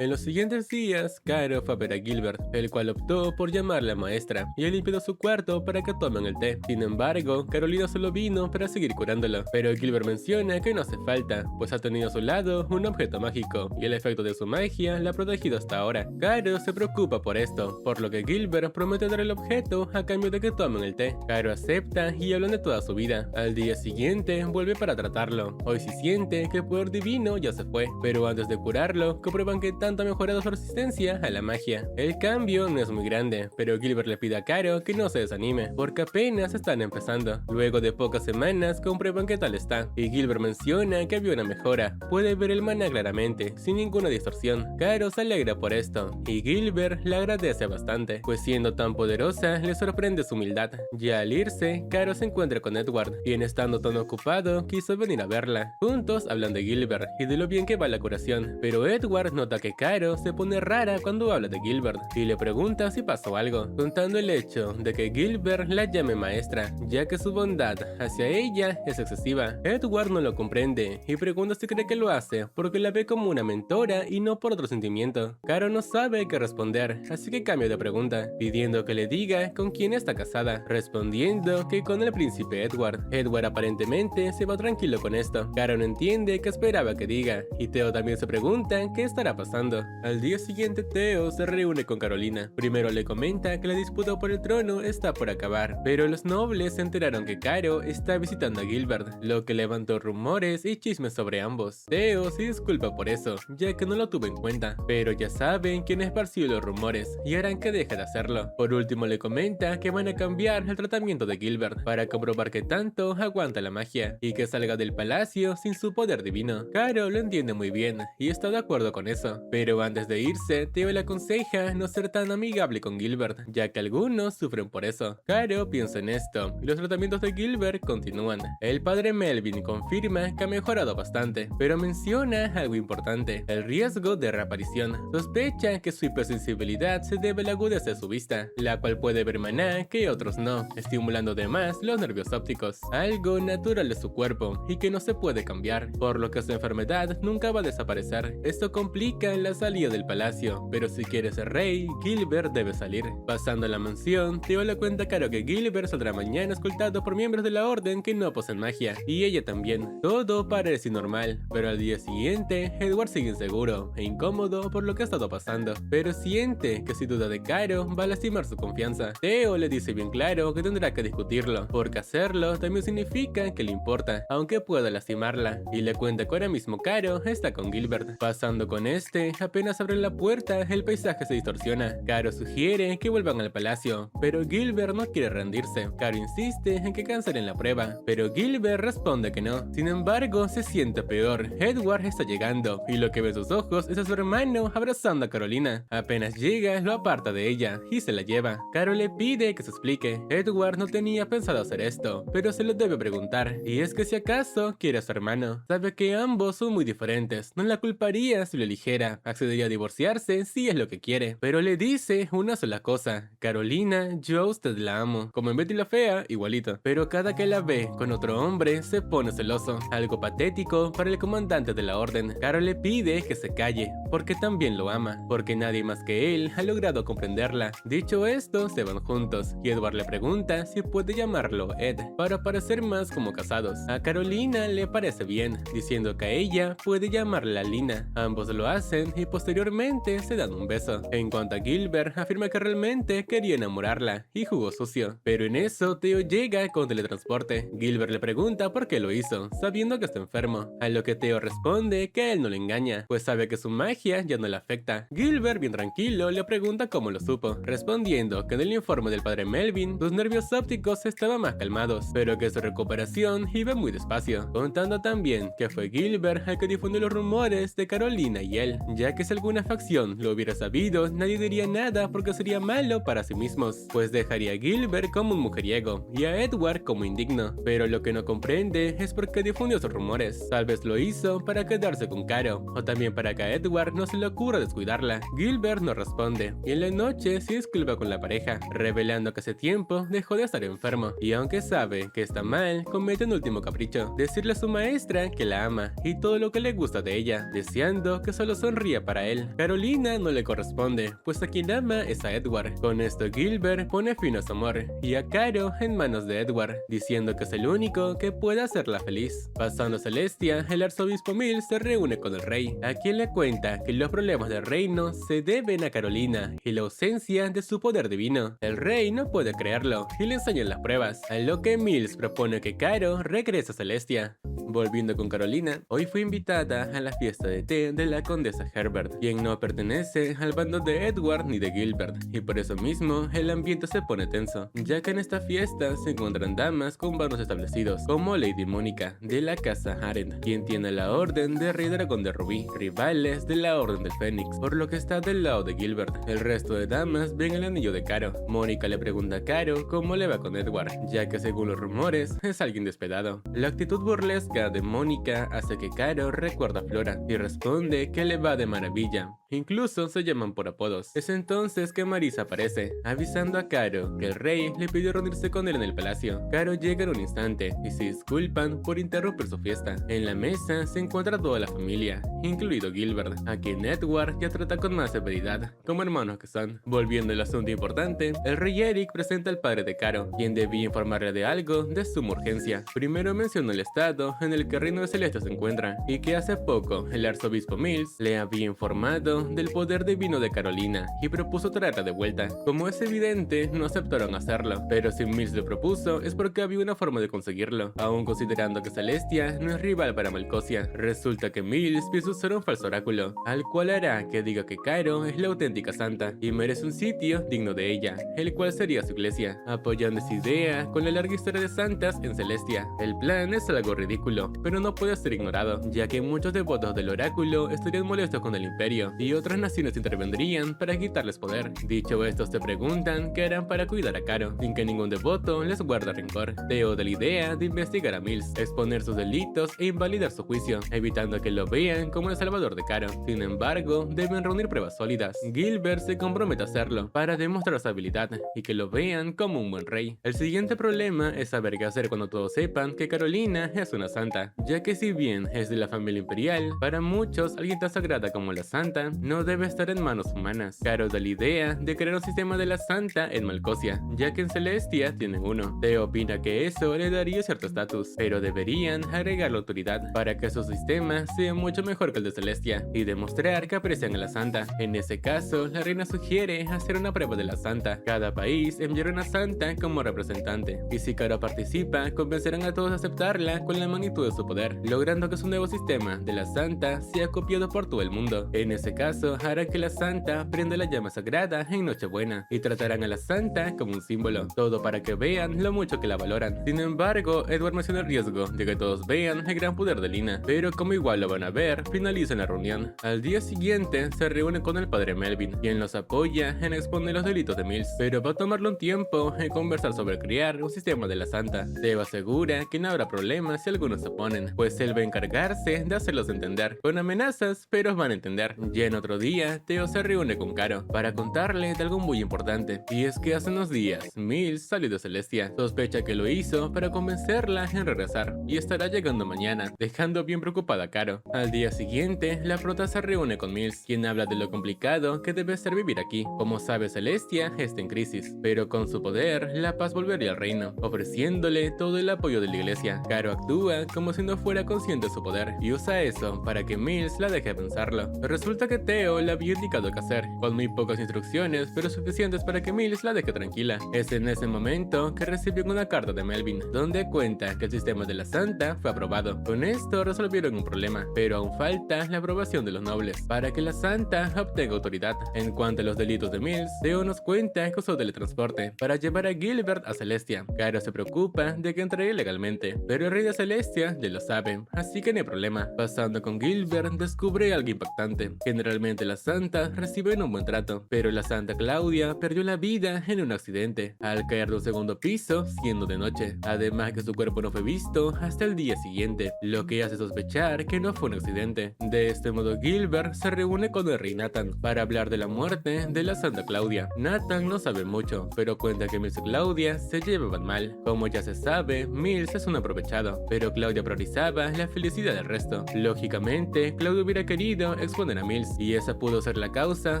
En los siguientes días, Caro fue a ver a Gilbert, el cual optó por llamarle a maestra, y él limpió su cuarto para que tomen el té. Sin embargo, Carolina solo vino para seguir curándolo, pero Gilbert menciona que no hace falta, pues ha tenido a su lado un objeto mágico, y el efecto de su magia la ha protegido hasta ahora. Caro se preocupa por esto, por lo que Gilbert promete dar el objeto a cambio de que tomen el té. Caro acepta y hablan de toda su vida. Al día siguiente, vuelve para tratarlo. Hoy sí siente que el poder divino ya se fue, pero antes de curarlo, comprueban que tanto ha mejorado su resistencia a la magia. El cambio no es muy grande, pero Gilbert le pide a Caro que no se desanime, porque apenas están empezando. Luego de pocas semanas comprueban qué tal está, y Gilbert menciona que había una mejora. Puede ver el maná claramente, sin ninguna distorsión. Caro se alegra por esto, y Gilbert le agradece bastante, pues siendo tan poderosa, le sorprende su humildad. Ya al irse, Caro se encuentra con Edward, quien estando tan ocupado, quiso venir a verla. Juntos hablan de Gilbert y de lo bien que va la curación, pero Edward nota que Caro se pone rara cuando habla de Gilbert y le pregunta si pasó algo, contando el hecho de que Gilbert la llame maestra, ya que su bondad hacia ella es excesiva. Edward no lo comprende y pregunta si cree que lo hace porque la ve como una mentora y no por otro sentimiento. Caro no sabe qué responder, así que cambia de pregunta, pidiendo que le diga con quién está casada, respondiendo que con el príncipe Edward. Edward aparentemente se va tranquilo con esto. Caro no entiende qué esperaba que diga, y Theo también se pregunta qué estará pasando. pasando. Al día siguiente, Theo se reúne con Carolina. Primero le comenta que la disputa por el trono está por acabar, pero los nobles se enteraron que Caro está visitando a Gilbert, lo que levantó rumores y chismes sobre ambos. Theo se disculpa por eso, ya que no lo tuvo en cuenta, pero ya saben quién esparció los rumores y harán que deje de hacerlo. Por último le comenta que van a cambiar el tratamiento de Gilbert para comprobar que tanto aguanta la magia y que salga del palacio sin su poder divino. Caro lo entiende muy bien y está de acuerdo con eso, pero antes de irse, Theo le aconseja no ser tan amigable con Gilbert, ya que algunos sufren por eso. Caro piensa en esto y los tratamientos de Gilbert continúan. El padre Melvin confirma que ha mejorado bastante, pero menciona algo importante: el riesgo de reaparición. Sospecha que su hipersensibilidad se debe a la agudeza de su vista, la cual puede ver maná que otros no, estimulando además los nervios ópticos, algo natural de su cuerpo y que no se puede cambiar, por lo que su enfermedad nunca va a desaparecer. Esto complica la salida del palacio, pero si quiere ser rey, Gilbert debe salir. Pasando a la mansión, Theo le cuenta a Caro que Gilbert saldrá mañana escoltado por miembros de la orden que no poseen magia, y ella también. Todo parece normal, pero al día siguiente, Edward sigue inseguro e incómodo por lo que ha estado pasando, pero siente que si duda de Caro va a lastimar su confianza. Theo le dice bien claro que tendrá que discutirlo, porque hacerlo también significa que le importa, aunque pueda lastimarla, y le cuenta que ahora mismo Caro está con Gilbert. Pasando con este, apenas abren la puerta, el paisaje se distorsiona. Caro sugiere que vuelvan al palacio, pero Gilbert no quiere rendirse. Caro insiste en que cancelen la prueba, pero Gilbert responde que no. Sin embargo, se siente peor. Edward está llegando, y lo que ve en sus ojos es a su hermano abrazando a Carolina. Apenas llega, lo aparta de ella y se la lleva. Caro le pide que se explique. Edward no tenía pensado hacer esto, pero se lo debe preguntar, y es que si acaso quiere a su hermano. Sabe que ambos son muy diferentes, no la culparía si lo eligiera, accedería a divorciarse si es lo que quiere, pero le dice una sola cosa: Carolina, yo a usted la amo, como en Betty la Fea, igualito, pero cada que la ve con otro hombre se pone celoso, algo patético para el comandante de la orden. Caro le pide que se calle, porque también lo ama, porque nadie más que él ha logrado comprenderla. Dicho esto, se van juntos, y Edward le pregunta si puede llamarlo Ed, para parecer más como casados. A Carolina le parece bien, diciendo que a ella puede llamarla Lina. Ambos lo hacen y posteriormente se dan un beso. En cuanto a Gilbert, afirma que realmente quería enamorarla y jugó sucio, pero en eso Theo llega con teletransporte. Gilbert le pregunta por qué lo hizo, sabiendo que está enfermo, a lo que Theo responde que él no le engaña, pues sabe que su magia ya no le afecta. Gilbert, bien tranquilo, le pregunta cómo lo supo, respondiendo que en el informe del padre Melvin sus nervios ópticos estaban más calmados, pero que su recuperación iba muy despacio, contando también que fue Gilbert el que difundió los rumores de Carolina y él, ya que si alguna facción lo hubiera sabido, nadie diría nada porque sería malo para sí mismos, pues dejaría a Gilbert como un mujeriego y a Edward como indigno, pero lo que no comprende es por qué difundió sus rumores. Tal vez lo hizo para quedarse con Caro, o también para que a Edward no se le ocurra descuidarla. Gilbert no responde, y en la noche se disculpa con la pareja, revelando que hace tiempo dejó de estar enfermo, y aunque sabe que está mal, comete un último capricho: decirle a su maestra que la ama y todo lo que le gusta de ella, deseando que solo sonría para él. Carolina no le corresponde, pues a quien ama es a Edward. Con esto Gilbert pone fin a su amor y a Caro en manos de Edward, diciendo que es el único que puede hacerla feliz. Pasando a Celestia, el arzobispo Mills se reúne con el rey, a quien le cuenta que los problemas del reino se deben a Carolina y la ausencia de su poder divino. El rey no puede creerlo y le enseña las pruebas, a lo que Mills propone que Caro regrese a Celestia. Volviendo con Carolina, hoy fue invitada a la fiesta de té de la condesa Herbert, quien no pertenece al bando de Edward ni de Gilbert, y por eso mismo el ambiente se pone tenso, ya que en esta fiesta se encuentran damas con bandos establecidos, como Lady Mónica, de la casa Harren, quien tiene la orden de Rey Dragón de Rubí, rivales de la Orden del Fénix, por lo que está del lado de Gilbert. El resto de damas ven el anillo de Caro. Mónica le pregunta a Caro cómo le va con Edward, ya que según los rumores es alguien despedado. La actitud burlesca de Mónica hace que Caro recuerda a Flora y responde que le va de maravilla. Incluso se llaman por apodos. Es entonces que Marisa aparece, avisando a Caro que el rey le pidió reunirse con él en el palacio. Caro llega en un instante y se disculpan por interrumpir su fiesta. En la mesa se encuentra toda la familia, incluido Gilbert, a quien Edward ya trata con más severidad, como hermanos que son. Volviendo al asunto importante, el rey Eric presenta al padre de Caro, quien debía informarle de algo de suma urgencia. Primero menciona el estado en el que el reino de Celeste se encuentra, y que hace poco el arzobispo Mills le había había informado del poder divino de Carolina y propuso traerla de vuelta. Como es evidente, no aceptaron hacerlo, pero si Mills lo propuso es porque había una forma de conseguirlo, aun considerando que Celestia no es rival para Malcosia. Resulta que Mills piensa usar un falso oráculo, al cual hará que diga que Caro es la auténtica santa y merece un sitio digno de ella, el cual sería su iglesia, apoyando esa idea con la larga historia de santas en Celestia. El plan es algo ridículo, pero no puede ser ignorado, ya que muchos devotos del oráculo estarían molestos con el imperio y otras naciones intervendrían para quitarles poder. Dicho esto, se preguntan qué harán para cuidar a Caro, sin que ningún devoto les guarde rencor. Theo da la idea de investigar a Mills, exponer sus delitos e invalidar su juicio, evitando que lo vean como el salvador de Caro. Sin embargo, deben reunir pruebas sólidas. Gilbert se compromete a hacerlo para demostrar su habilidad y que lo vean como un buen rey. El siguiente problema es saber qué hacer cuando todos sepan que Carolina es una santa, ya que si bien es de la familia imperial, para muchos alguien tan sagrada como la santa no debe estar en manos humanas. Caro da la idea de crear un sistema de la santa en Malcosia, ya que en Celestia tienen uno. Theo opina que eso le daría cierto estatus, pero deberían agregar la autoridad para que su sistema sea mucho mejor que el de Celestia y demostrar que aprecian a la santa. En ese caso, la reina sugiere hacer una prueba de la santa. Cada país enviará una santa como representante, y si Caro participa, convencerán a todos a aceptarla con la magnitud de su poder, logrando que su nuevo sistema de la santa sea copiado por todo el mundo. En ese caso, harán que la santa prenda la llama sagrada en Nochebuena y tratarán a la santa como un símbolo, todo para que vean lo mucho que la valoran. Sin embargo, Edward menciona el riesgo de que todos vean el gran poder de Lina, pero como igual lo van a ver, finalizan la reunión. Al día siguiente, se reúne con el padre Melvin, quien los apoya en exponer los delitos de Mills, pero va a tomarle un tiempo en conversar sobre crear un sistema de la santa. Theo asegura que no habrá problemas si algunos se oponen, pues él va a encargarse de hacerlos entender, con amenazas, pero van a entender. Ya en otro día, Theo se reúne con Caro para contarle de algo muy importante, y es que hace unos días, Mills salió de Celestia. Sospecha que lo hizo para convencerla en regresar, y estará llegando mañana, dejando bien preocupada a Caro. Al día siguiente, la prota se reúne con Mills, quien habla de lo complicado que debe ser vivir aquí. Como sabe, Celestia está en crisis, pero con su poder, la paz volvería al reino, ofreciéndole todo el apoyo de la iglesia. Caro actúa como si no fuera consciente de su poder, y usa eso para que Mills la deje pensarlo. Resulta que Theo le había indicado qué hacer, con muy pocas instrucciones, pero suficientes para que Mills la deje tranquila. Es en ese momento que recibió una carta de Melvin, donde cuenta que el sistema de la santa fue aprobado. Con esto resolvieron un problema, pero aún falta la aprobación de los nobles, para que la santa obtenga autoridad. En cuanto a los delitos de Mills, Theo nos cuenta que usó teletransporte para llevar a Gilbert a Celestia. Caro se preocupa de que entraría ilegalmente, pero el rey de Celestia ya lo sabe, así que no hay problema. Pasando con Gilbert, descubre algo impactante. Generalmente las santas reciben un buen trato, pero la santa Claudia perdió la vida en un accidente, al caer de un segundo piso siendo de noche. Además que su cuerpo no fue visto hasta el día siguiente, lo que hace sospechar que no fue un accidente. De este modo, Gilbert se reúne con el rey Nathan para hablar de la muerte de la santa Claudia. Nathan no sabe mucho, pero cuenta que Mills y Claudia se llevaban mal. Como ya se sabe, Mills es un aprovechado, pero Claudia priorizaba la felicidad del resto. Lógicamente, Claudia hubiera querido exponer a Mills, y esa pudo ser la causa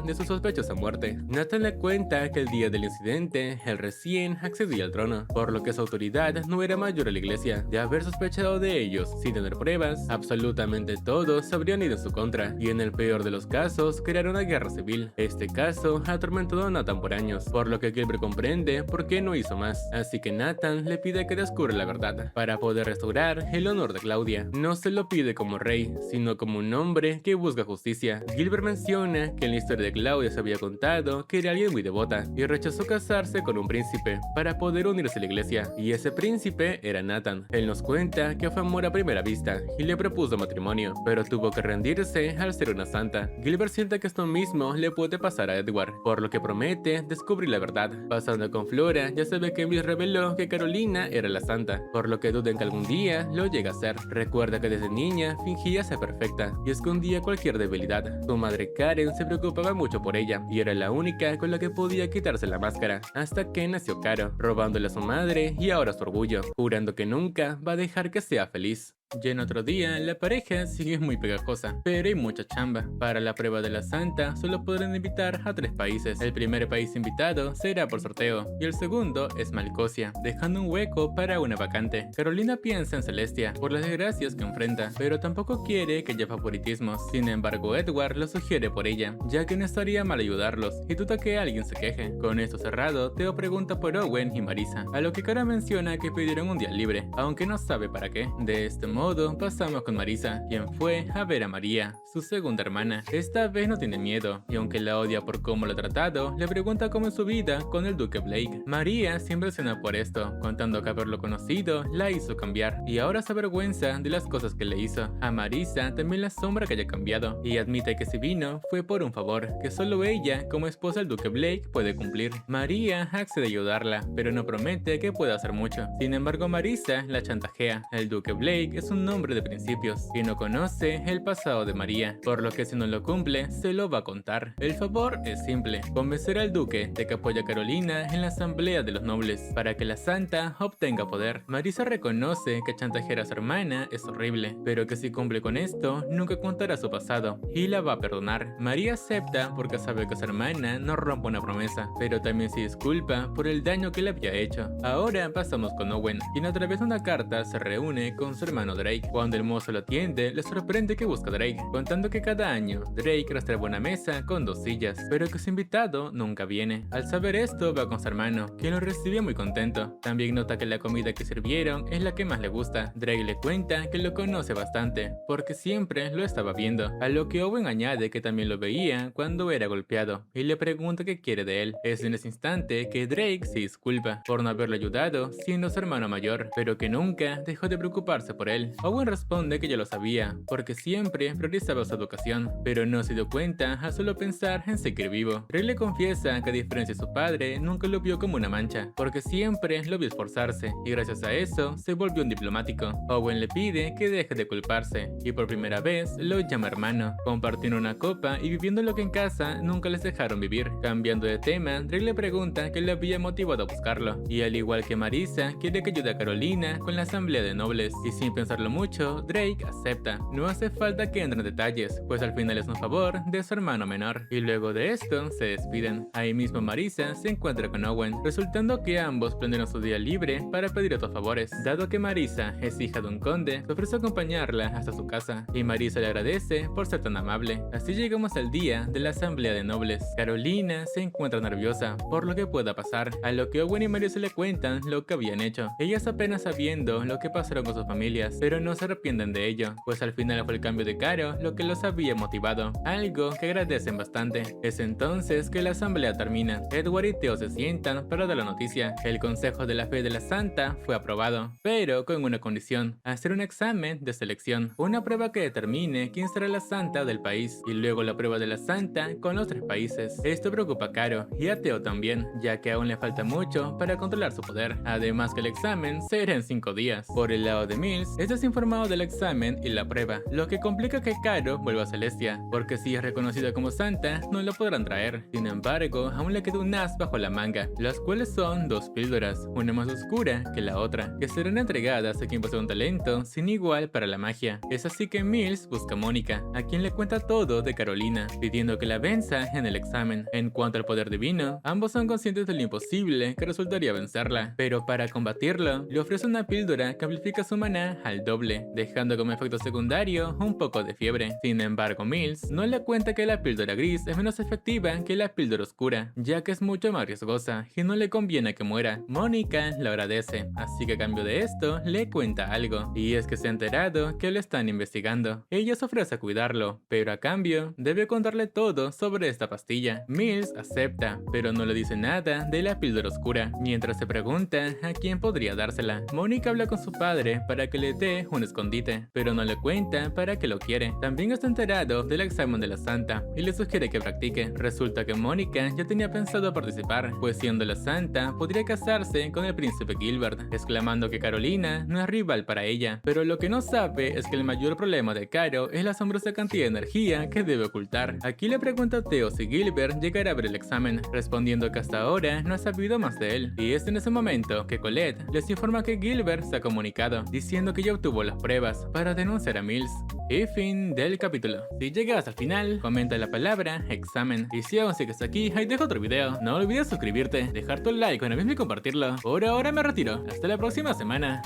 de su sospechosa muerte. Nathan le cuenta que el día del incidente, él recién accedía al trono, por lo que su autoridad no era mayor a la iglesia. De haber sospechado de ellos sin tener pruebas, absolutamente todos habrían ido en su contra, y en el peor de los casos, crearon una guerra civil. Este caso atormentó a Nathan por años, por lo que Gilbert comprende por qué no hizo más, así que Nathan le pide que descubra la verdad, para poder restaurar el honor de Claudia. No se lo pide como rey, sino como un hombre que busca justicia. Gilbert menciona que en la historia de Claudia se había contado que era alguien muy devota, y rechazó casarse con un príncipe para poder unirse a la iglesia, y ese príncipe era Nathan. Él nos cuenta que fue amor a primera vista, y le propuso matrimonio, pero tuvo que rendirse al ser una santa. Gilbert siente que esto mismo le puede pasar a Edward, por lo que promete descubrir la verdad. Pasando con Flora, ya se ve que Mills reveló que Carolina era la santa, por lo que duden que algún día lo llegue a ser. Recuerda que desde niña fingía ser perfecta y escondía cualquier debilidad. Su madre Karen se preocupaba mucho por ella, y era la única con la que podía quitarse la máscara, hasta que nació Caro, robándole a su madre y ahora su orgullo, jurando que nunca va a dejar que sea feliz. Ya en otro día, la pareja sigue muy pegajosa, pero hay mucha chamba. Para la prueba de la Santa, solo podrán invitar a 3 países. El primer país invitado será por sorteo, y el segundo es Malcosia, dejando un hueco para una vacante. Carolina piensa en Celestia, por las desgracias que enfrenta, pero tampoco quiere que haya favoritismos. Sin embargo, Edward lo sugiere por ella, ya que no estaría mal ayudarlos, y duda que alguien se queje. Con esto cerrado, Theo pregunta por Owen y Marisa, a lo que Cara menciona que pidieron un día libre, aunque no sabe para qué. De este modo, pasamos con Marisa, quien fue a ver a María, su segunda hermana. Esta vez no tiene miedo, y aunque la odia por cómo lo ha tratado, le pregunta cómo es su vida con el duque Blake. María se impresiona por esto, contando que haberlo conocido la hizo cambiar, y ahora se avergüenza de las cosas que le hizo. A Marisa también la asombra que haya cambiado, y admite que si vino fue por un favor, que solo ella, como esposa del duque Blake, puede cumplir. María accede a ayudarla, pero no promete que pueda hacer mucho. Sin embargo, Marisa la chantajea. El duque Blake es un nombre de principios y no conoce el pasado de María, por lo que si no lo cumple, se lo va a contar. El favor es simple: convencer al duque de que apoya a Carolina en la asamblea de los nobles, para que la Santa obtenga poder. Marisa reconoce que chantajear a su hermana es horrible, pero que si cumple con esto, nunca contará su pasado, y la va a perdonar. María acepta porque sabe que su hermana no rompe una promesa, pero también se disculpa por el daño que le había hecho. Ahora pasamos con Owen, quien a través de una carta se reúne con su hermano Drake. Cuando el mozo lo atiende, le sorprende que busca a Drake, contando que cada año Drake reserva una mesa con 2 sillas, pero que su invitado nunca viene. Al saber esto, va con su hermano, quien lo recibe muy contento. También nota que la comida que sirvieron es la que más le gusta. Drake le cuenta que lo conoce bastante, porque siempre lo estaba viendo, a lo que Owen añade que también lo veía cuando era golpeado, y le pregunta qué quiere de él. Es en ese instante que Drake se disculpa por no haberlo ayudado siendo su hermano mayor, pero que nunca dejó de preocuparse por él. Owen responde que ya lo sabía, porque siempre priorizaba su educación, pero no se dio cuenta a solo pensar en seguir vivo. Drake le confiesa que a diferencia de su padre, nunca lo vio como una mancha, porque siempre lo vio esforzarse, y gracias a eso se volvió un diplomático. Owen le pide que deje de culparse, y por primera vez lo llama hermano, compartiendo una copa y viviendo lo que en casa nunca les dejaron vivir. Cambiando de tema, Drake le pregunta qué le había motivado a buscarlo, y al igual que Marisa, quiere que ayude a Carolina con la asamblea de nobles, y sin pensarlo mucho, Drake acepta. No hace falta que entre en detalles, pues al final es un favor de su hermano menor, y luego de esto se despiden. Ahí mismo Marisa se encuentra con Owen, resultando que ambos planearon su día libre para pedir otros favores. Dado que Marisa es hija de un conde, se ofrece acompañarla hasta su casa, y Marisa le agradece por ser tan amable. Así llegamos al día de la asamblea de nobles. Carolina se encuentra nerviosa por lo que pueda pasar, a lo que Owen y Marisa le cuentan lo que habían hecho, ellas apenas sabiendo lo que pasaron con sus familias, pero no se arrepienten de ello, pues al final fue el cambio de Caro lo que los había motivado, algo que agradecen bastante. Es entonces que la asamblea termina. Edward y Theo se sientan para dar la noticia. El consejo de la fe de la Santa fue aprobado, pero con una condición: hacer un examen de selección, una prueba que determine quién será la Santa del país, y luego la prueba de la Santa con los 3 países. Esto preocupa a Caro y a Theo también, ya que aún le falta mucho para controlar su poder, además que el examen será en 5 días. Por el lado de Mills, es desinformado del examen y la prueba, lo que complica que Caro vuelva a Celestia, porque si es reconocida como Santa, no lo podrán traer. Sin embargo, aún le queda un as bajo la manga, las cuales son 2 píldoras, una más oscura que la otra, que serán entregadas a quien posee un talento sin igual para la magia. Es así que Mills busca a Mónica, a quien le cuenta todo de Carolina, pidiendo que la venza en el examen. En cuanto al poder divino, ambos son conscientes de lo imposible que resultaría vencerla, pero para combatirlo, le ofrece una píldora que amplifica su maná al doble, dejando como efecto secundario un poco de fiebre. Sin embargo, Mills no le cuenta que la píldora gris es menos efectiva que la píldora oscura, ya que es mucho más riesgosa y no le conviene que muera. Mónica lo agradece, así que a cambio de esto, le cuenta algo, y es que se ha enterado que lo están investigando. Ella se ofrece a cuidarlo, pero a cambio, debe contarle todo sobre esta pastilla. Mills acepta, pero no le dice nada de la píldora oscura, mientras se pregunta a quién podría dársela. Mónica habla con su padre para que le dé un escondite, pero no le cuenta para qué lo quiere. También está enterado del examen de la Santa y le sugiere que practique. Resulta que Mónica ya tenía pensado participar, pues siendo la Santa podría casarse con el príncipe Gilbert, exclamando que Carolina no es rival para ella. Pero lo que no sabe es que el mayor problema de Caro es la asombrosa cantidad de energía que debe ocultar. Aquí le pregunta a Theo si Gilbert llegará a ver el examen, respondiendo que hasta ahora no ha sabido más de él. Y es en ese momento que Colette les informa que Gilbert se ha comunicado, diciendo que ya obtuvo las pruebas para denunciar a Mills. Y fin del capítulo. Si llegas al final, comenta la palabra examen. Y si aún sigues aquí, ahí dejo otro video. No olvides suscribirte, dejar tu like con el mismo y compartirlo. Por ahora me retiro. Hasta la próxima semana.